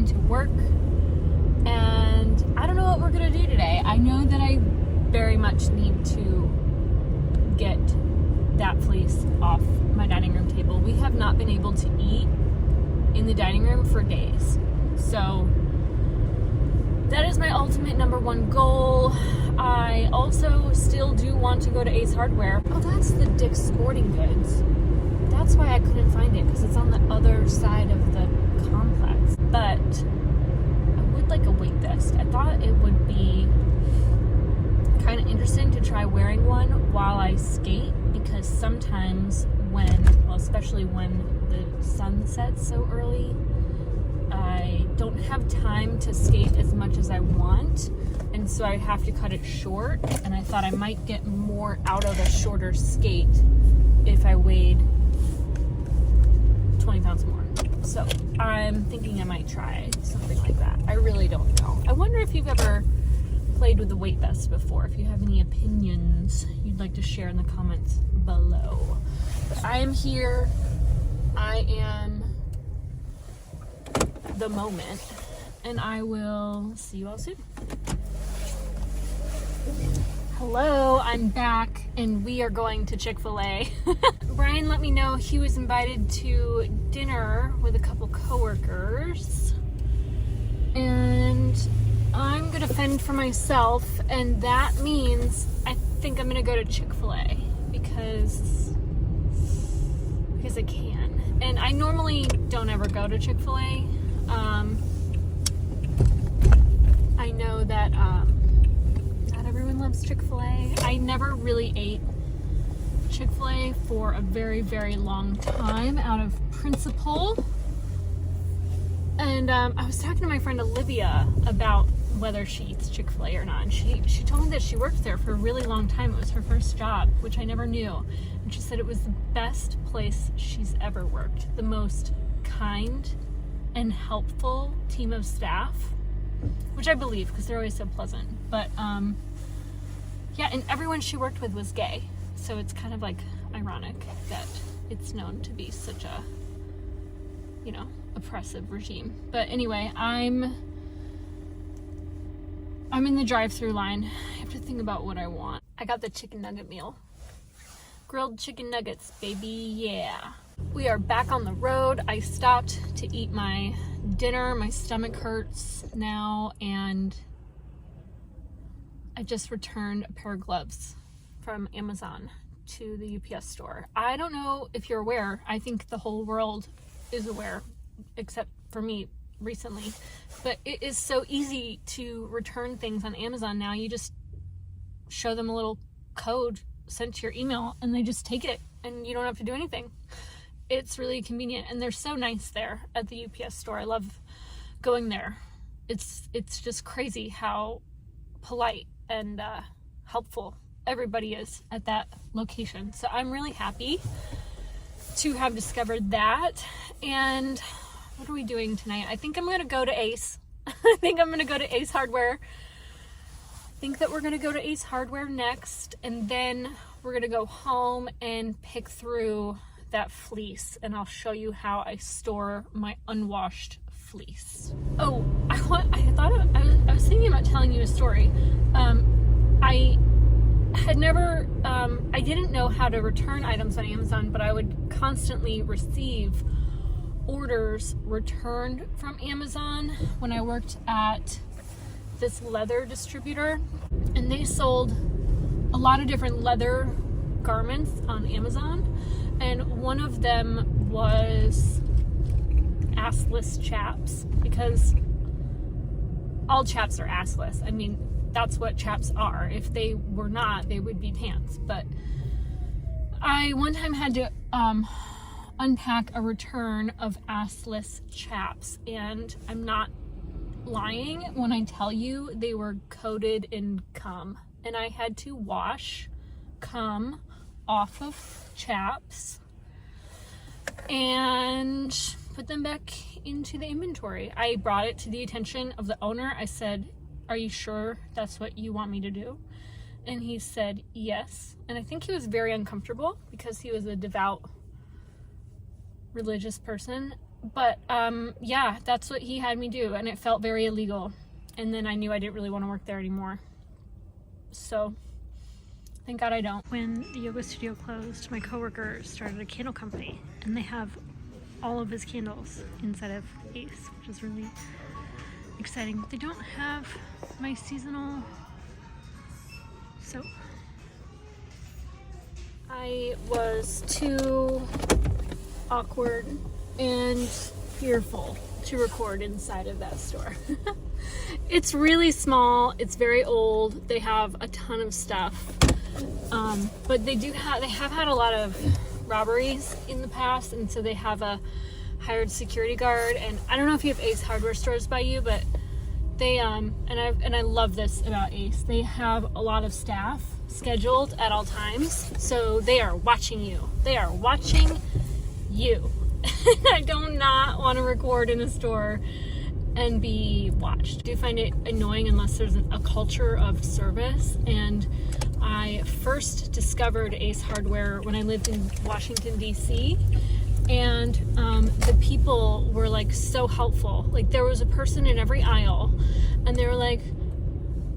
into work, and I don't know what we're gonna do today. I know that I very much need to get that fleece off my dining room table. We have not been able to eat in the dining room for days, so that is my ultimate number one goal. I also still do want to go to Ace Hardware. Oh, that's the Dick's Sporting Goods. That's why I couldn't find it, because it's on the other side of the complex. But I would like a weight vest. I thought it would be kind of interesting to try wearing one while I skate, because sometimes especially when the sun sets so early, I don't have time to skate as much as I want, and so I have to cut it short, and I thought I might get more out of a shorter skate if I weighed 20 pounds more. So I'm thinking I might try something like that. I really don't know. I wonder if you've ever played with the weight vest before, if you have any opinions you'd like to share in the comments below. But I am here. I am the moment, and I will see you all soon. Hello, I'm back, and we are going to Chick-fil-A. Brian let me know he was invited to dinner with a couple coworkers, and I'm gonna fend for myself, and that means I think I'm gonna go to Chick-fil-A because I can. And I normally don't ever go to Chick-fil-A. I know that not everyone loves Chick-fil-A. I never really ate Chick-fil-A for a very, very long time out of principle. And I was talking to my friend Olivia about whether she eats Chick-fil-A or not. And she told me that she worked there for a really long time. It was her first job, which I never knew. And she said it was the best place she's ever worked. The most kind and helpful team of staff, which I believe because they're always so pleasant. But yeah, and everyone she worked with was gay, so it's kind of like ironic that it's known to be such a, oppressive regime. But anyway, I'm in the drive-through line. I have to think about what I want. I got the chicken nugget meal. Grilled chicken nuggets, baby, yeah. We are back on the road. I stopped to eat my dinner. My stomach hurts now, and I just returned a pair of gloves from Amazon to the UPS store. I don't know if you're aware. I think the whole world is aware, except for me recently. But it is so easy to return things on Amazon now. You just show them a little code sent to your email, and they just take it, and you don't have to do anything. It's really convenient, and they're so nice there at the UPS store. I love going there. It's just crazy how polite and helpful everybody is at that location. So I'm really happy to have discovered that. And what are we doing tonight? I think I'm gonna go to Ace. I think I'm gonna go to Ace Hardware. I think that we're gonna go to Ace Hardware next, and then we're gonna go home and pick through that fleece, and I'll show you how I store my unwashed fleece. Oh, I was thinking about telling you a story. I had never, I didn't know how to return items on Amazon, but I would constantly receive orders returned from Amazon when I worked at this leather distributor, and they sold a lot of different leather garments on Amazon, and one of them was assless chaps, because all chaps are assless. I mean, that's what chaps are. If they were not, they would be pants. But I one time had to unpack a return of assless chaps, and I'm not lying when I tell you they were coated in cum, and I had to wash cum off of chaps and put them back into the inventory. I brought it to the attention of the owner. I said, "Are you sure that's what you want me to do?" And he said yes. And I think he was very uncomfortable because he was a devout religious person, But yeah, that's what he had me do, and it felt very illegal. And then I knew I didn't really want to work there anymore. So thank God I don't. When the yoga studio closed, my coworker started a candle company, and they have all of his candles inside of Ace, which is really exciting. They don't have my seasonal soap. I was too awkward and fearful to record inside of that store. It's really small, it's very old, they have a ton of stuff, but they have had a lot of robberies in the past, and so they have a hired security guard. And I don't know if you have Ace hardware stores by you, but they and I love this about Ace, they have a lot of staff scheduled at all times, so they are watching you. I do not want to record in a store and be watched. I do find it annoying unless there's a culture of service. And I first discovered Ace Hardware when I lived in Washington, D.C. And the people were like so helpful. Like there was a person in every aisle, and they were like,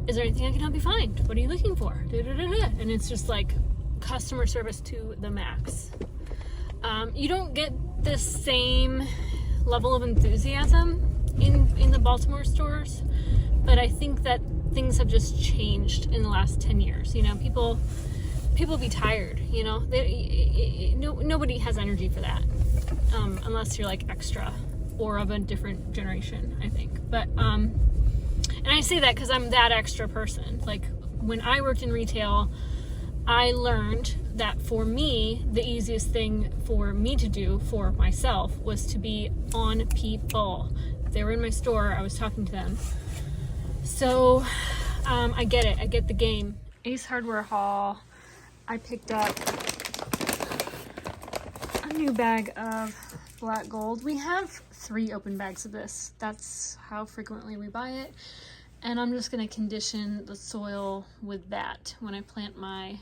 "Is there anything I can help you find? What are you looking for?" And it's just like customer service to the max. You don't get the same level of enthusiasm in the Baltimore stores, but I think that things have just changed in the last 10 years. You know, people be tired, you know, nobody has energy for that, unless you're like extra or of a different generation, I think. But and I say that because I'm that extra person. Like when I worked in retail, I learned that for me, the easiest thing for me to do for myself was to be on people. If they were in my store, I was talking to them. So I get it. I get the game. Ace Hardware haul. I picked up a new bag of black gold. We have 3 open bags of this. That's how frequently we buy it. And I'm just going to condition the soil with that when I plant my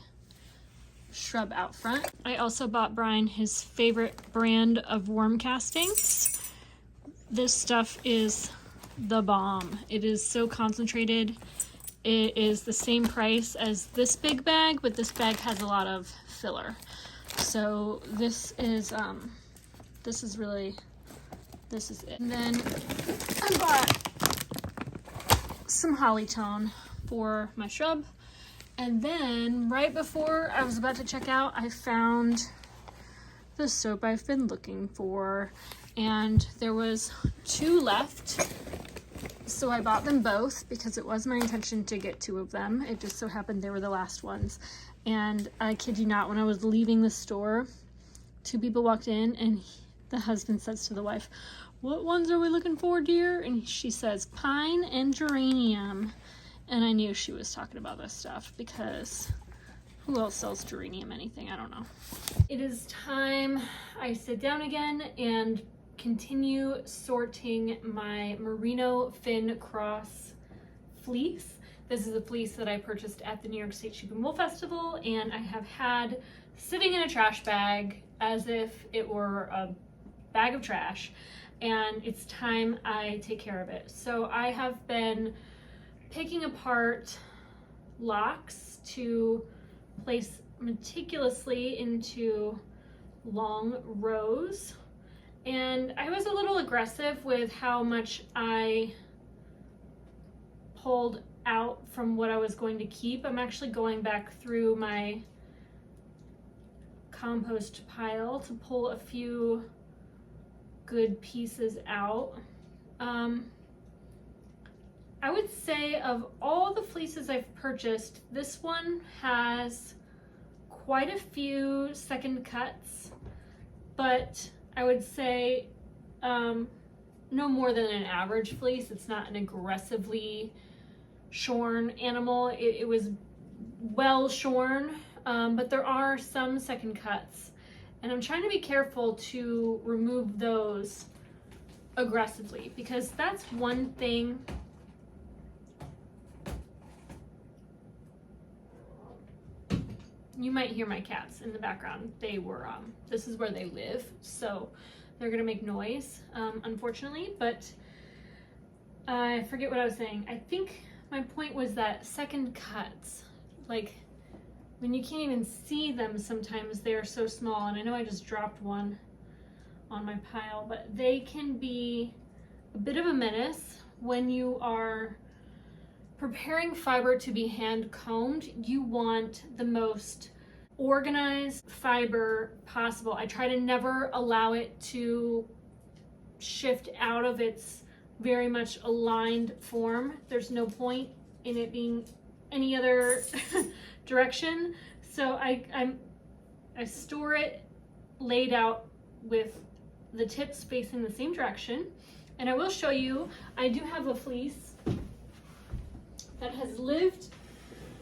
shrub out front. I also bought Brian his favorite brand of worm castings. This stuff is the bomb. It is so concentrated. It is the same price as this big bag, but this bag has a lot of filler. So this is it. And then I bought some holly tone for my shrub. And then right before I was about to check out, I found the soap I've been looking for, and there was 2 left. So I bought them both because it was my intention to get 2 of them. It just so happened they were the last ones. And I kid you not, when I was leaving the store, 2 people walked in, and the husband says to the wife, "What ones are we looking for, dear?" And she says, "Pine and geranium." And I knew she was talking about this stuff because who else sells geranium anything? I don't know. It is time I sit down again and continue sorting my merino fin cross fleece. This is a fleece that I purchased at the New York State Sheep and Wool Festival, and I have had sitting in a trash bag as if it were a bag of trash, and it's time I take care of it. So I have been picking apart locks to place meticulously into long rows. And I was a little aggressive with how much I pulled out from what I was going to keep. I'm actually going back through my compost pile to pull a few good pieces out. I would say of all the fleeces I've purchased, this one has quite a few second cuts, but I would say no more than an average fleece. It's not an aggressively shorn animal. It was well shorn, but there are some second cuts, and I'm trying to be careful to remove those aggressively, because that's one thing. You might hear my cats in the background. They were, this is where they live, so they're gonna make noise, unfortunately. But I forget what I was saying. I think my point was that second cuts, like when you can't even see them sometimes, they are so small. And I know I just dropped one on my pile, but they can be a bit of a menace when you are preparing fiber to be hand combed. You want the most organized fiber possible. I try to never allow it to shift out of its very much aligned form. There's no point in it being any other direction. So I store it laid out with the tips facing the same direction. And I will show you, I do have a fleece that has lived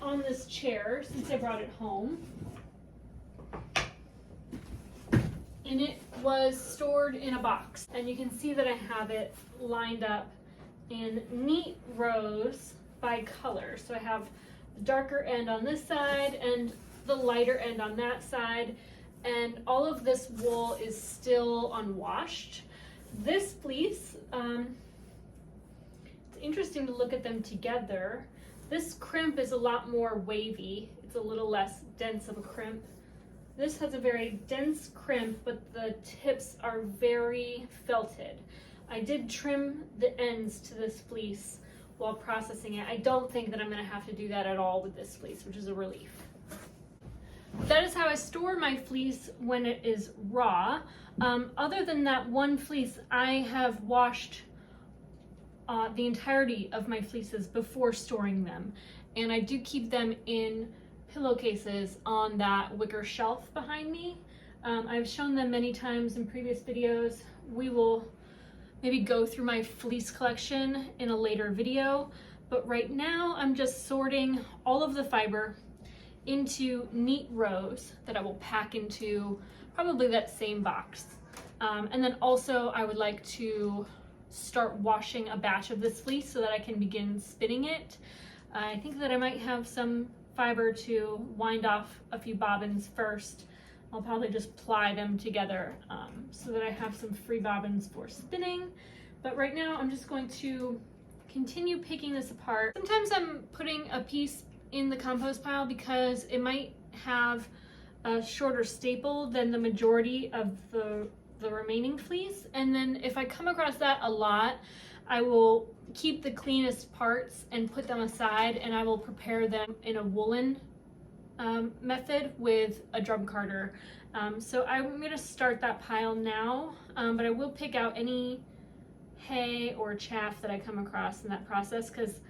on this chair since I brought it home. And it was stored in a box. And you can see that I have it lined up in neat rows by color. So I have the darker end on this side and the lighter end on that side. And all of this wool is still unwashed. This fleece, it's interesting to look at them together. This crimp is a lot more wavy. It's a little less dense of a crimp. This has a very dense crimp, but the tips are very felted. I did trim the ends to this fleece while processing it. I don't think that I'm gonna have to do that at all with this fleece, which is a relief. That is how I store my fleece when it is raw. Other than that one fleece, I have washed the entirety of my fleeces before storing them. And I do keep them in pillowcases on that wicker shelf behind me. I've shown them many times in previous videos. We will maybe go through my fleece collection in a later video, but right now I'm just sorting all of the fiber into neat rows that I will pack into probably that same box. And then also I would like to start washing a batch of this fleece so that I can begin spinning it. I think that I might have some fiber to wind off a few bobbins first. I'll probably just ply them together so that I have some free bobbins for spinning. But right now I'm just going to continue picking this apart. Sometimes I'm putting a piece in the compost pile because it might have a shorter staple than the majority of the remaining fleece. And then if I come across that a lot, I will keep the cleanest parts and put them aside, and I will prepare them in a woolen method with a drum carder. So I'm gonna start that pile now, but I will pick out any hay or chaff that I come across in that process, because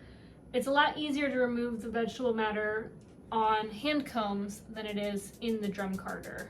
it's a lot easier to remove the vegetable matter on hand combs than it is in the drum carder.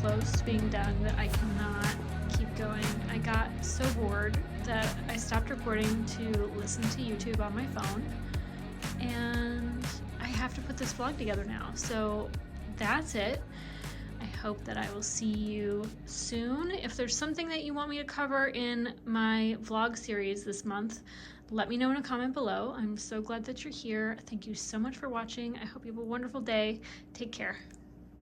close to being done that I cannot keep going. I got so bored that I stopped recording to listen to YouTube on my phone, and I have to put this vlog together now. So that's it. I hope that I will see you soon. If there's something that you want me to cover in my vlog series this month, let me know in a comment below. I'm so glad that you're here. Thank you so much for watching. I hope you have a wonderful day. Take care.